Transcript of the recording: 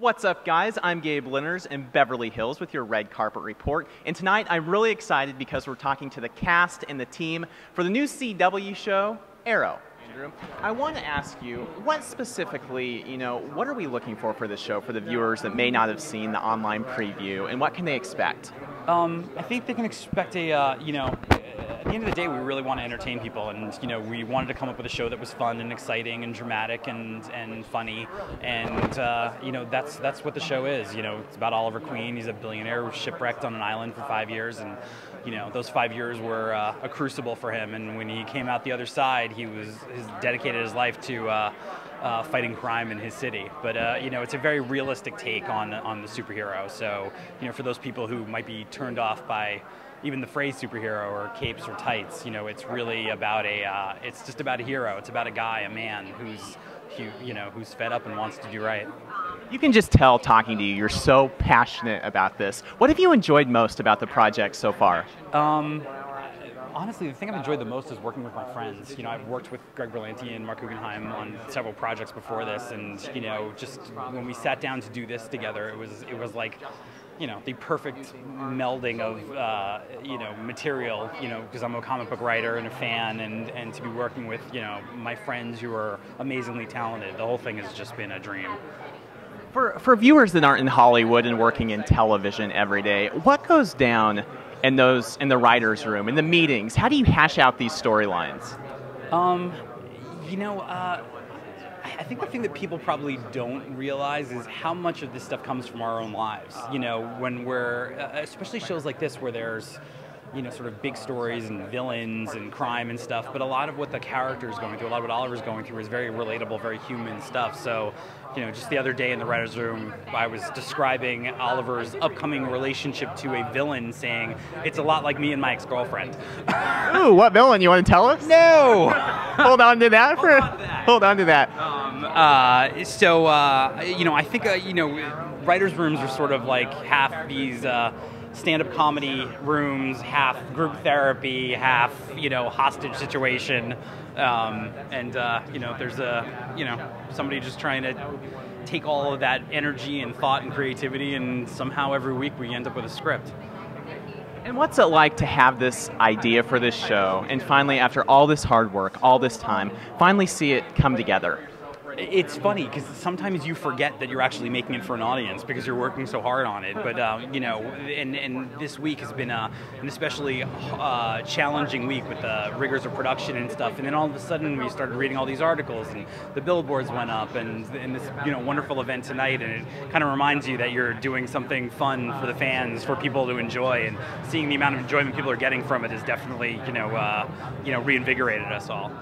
What's up, guys? I'm Gabe Lenners in Beverly Hills with your Red Carpet Report. And tonight I'm really excited because we're talking to the cast and the team for the new CW show, Arrow. Andrew, I want to ask you, what specifically, what are we looking for this show for the viewers that may not have seen the online preview, and what can they expect? I think they can expect at the end of the day, we really want to entertain people, and we wanted to come up with a show that was fun and exciting and dramatic and funny, and that's what the show is. It's about Oliver Queen. He's a billionaire who was shipwrecked on an island for 5 years, and those 5 years were a crucible for him. And when he came out the other side, he dedicated his life to fighting crime in his city. But it's a very realistic take on the superhero. So for those people who might be turned off by even the phrase superhero or capes or tights, it's really about it's just about a hero. It's about a guy, a man who's fed up and wants to do right. You can just tell talking to you, you're so passionate about this. What have you enjoyed most about the project so far? Honestly, the thing I've enjoyed the most is working with my friends. I've worked with Greg Berlanti and Mark Guggenheim on several projects before this, and just when we sat down to do this together, it was like the perfect melding of material. Because I'm a comic book writer and a fan, and to be working with my friends who are amazingly talented. The whole thing has just been a dream. For viewers that aren't in Hollywood and working in television every day, what goes down in the writers' room, in the meetings? How do you hash out these storylines? I think the thing that people probably don't realize is how much of this stuff comes from our own lives. When we're, especially shows like this where there's, sort of big stories and villains and crime and stuff, but a lot of what the character's going through, a lot of what Oliver's going through is very relatable, very human stuff. So, just the other day in the writer's room, I was describing Oliver's upcoming relationship to a villain, saying, it's a lot like me and my ex-girlfriend. Ooh, what villain? You want to tell us? No! Hold on to that. Hold on to that. I think, writers' rooms are sort of like half these stand-up comedy rooms, half group therapy, half hostage situation, there's somebody just trying to take all of that energy and thought and creativity, and somehow every week we end up with a script. And what's it like to have this idea for this show, and finally, after all this hard work, all this time, finally see it come together? It's funny because sometimes you forget that you're actually making it for an audience because you're working so hard on it. But and this week has been an especially challenging week with the rigors of production and stuff. And then all of a sudden we started reading all these articles, and the billboards went up, and this wonderful event tonight. And it kind of reminds you that you're doing something fun for the fans, for people to enjoy, and seeing the amount of enjoyment people are getting from it has definitely reinvigorated us all.